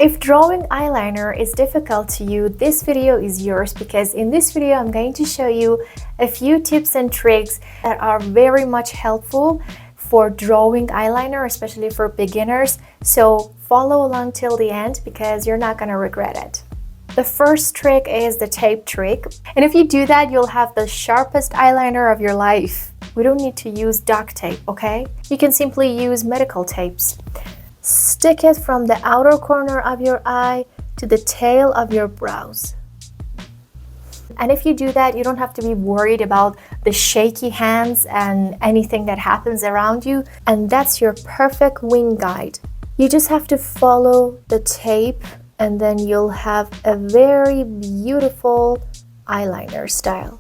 If drawing eyeliner is difficult to you, this video is yours, because in this video I'm going to show you a few tips and tricks that are very much helpful for drawing eyeliner, especially for beginners. So follow along till the end because you're not gonna regret it. The first trick is the tape trick. And if you do that, you'll have the sharpest eyeliner of your life. We don't need to use duct tape, okay? You can simply use medical tapes. Stick it from the outer corner of your eye to the tail of your brows. And if you do that, you don't have to be worried about the shaky hands and anything that happens around you. And that's your perfect wing guide. You just have to follow the tape and then you'll have a very beautiful eyeliner style.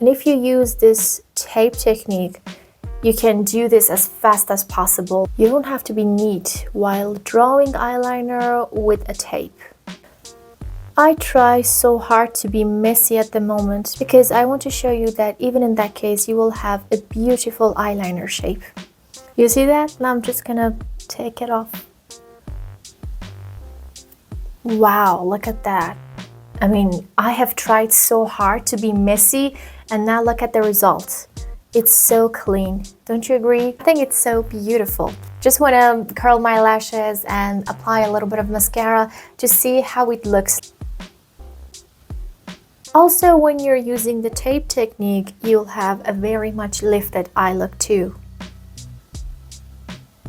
And if you use this tape technique, you can do this as fast as possible. You don't have to be neat while drawing eyeliner with a tape. I try so hard to be messy at the moment because I want to show you that even in that case, you will have a beautiful eyeliner shape. You see that? Now I'm just gonna take it off. Wow, look at that. I mean, I have tried so hard to be messy and now look at the results. It's so clean. Don't you agree? I think it's so beautiful. Just want to curl my lashes and apply a little bit of mascara to see how it looks. Also, when you're using the tape technique, you'll have a very much lifted eye look too.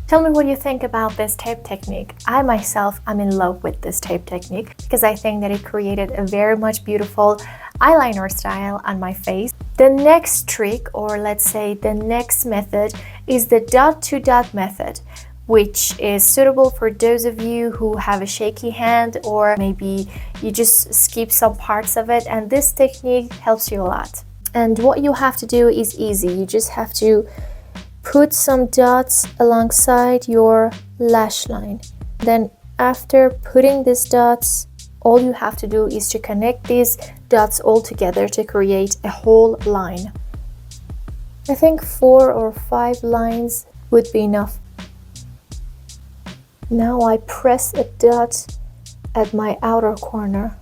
Tell me what you think about this tape technique. I myself am in love with this tape technique because I think that it created a very much beautiful eyeliner style on my face. The next trick, or let's say the next method, is the dot to dot method, which is suitable for those of you who have a shaky hand or maybe you just skip some parts of it, and this technique helps you a lot. And what you have to do is easy. You just have to put some dots alongside your lash line. Then after putting these dots, all you have to do is to connect these dots all together to create a whole line. I think 4 or 5 lines would be enough. Now I press a dot at my outer corner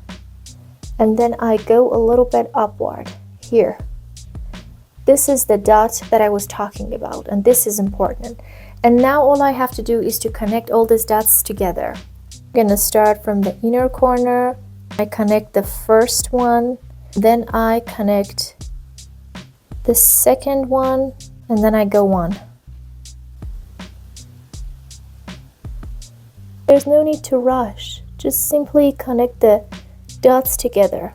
and then I go a little bit upward here. This is the dot that I was talking about, and this is important. And now all I have to do is to connect all these dots together. I'm gonna start from the inner corner. I connect the first one, then I connect the second one, and then I go on. There's no need to rush. Just simply connect the dots together.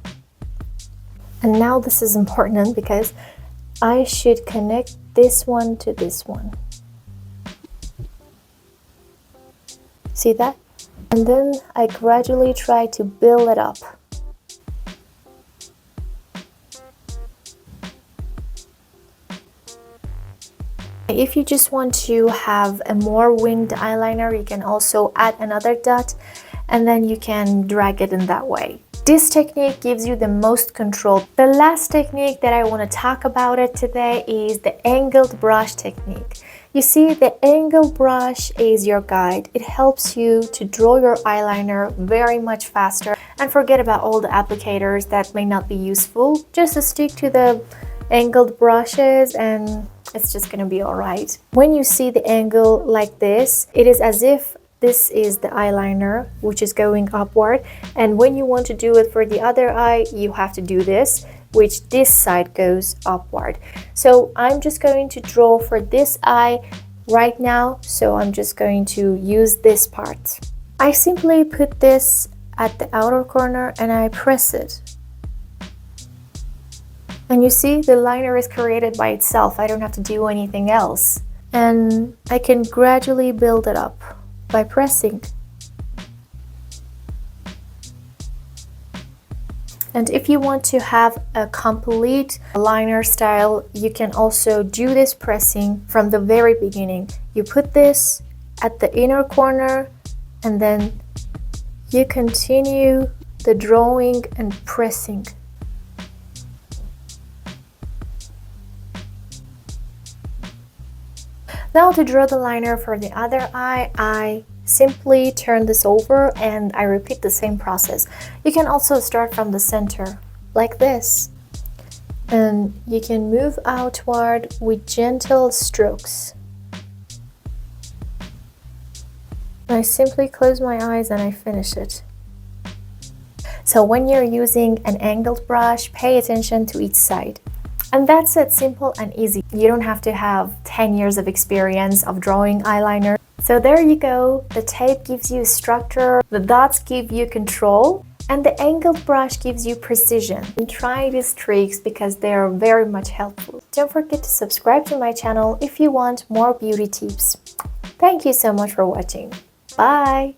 And now this is important because I should connect this one to this one. See that? And then I gradually try to build it up. If you just want to have a more winged eyeliner, you can also add another dot and then you can drag it in that way. This technique gives you the most control. The last technique that I want to talk about it today is the angled brush technique. You see, the angled brush is your guide. It helps you to draw your eyeliner very much faster, and forget about all the applicators that may not be useful. Just stick to the angled brushes and it's just gonna be all right. When you see the angle like this, it is as if this is the eyeliner which is going upward, and when you want to do it for the other eye, you have to do this, which this side goes upward. So I'm just going to draw for this eye right now, so I'm just going to use this part. I simply put this at the outer corner and I press it. And you see, the liner is created by itself. I don't have to do anything else. And I can gradually build it up by pressing. And if you want to have a complete liner style, you can also do this pressing from the very beginning. You put this at the inner corner and then you continue the drawing and pressing. Now to draw the liner for the other eye, I simply turn this over and I repeat the same process. You can also start from the center like this, and you can move outward with gentle strokes. I simply close my eyes and I finish it. So when you're using an angled brush, pay attention to each side. And that's it, simple and easy. You don't have to have 10 years of experience of drawing eyeliner. So there you go. The tape gives you structure, the dots give you control, and the angled brush gives you precision. And try these tricks because they are very much helpful. Don't forget to subscribe to my channel if you want more beauty tips. Thank you so much for watching. Bye!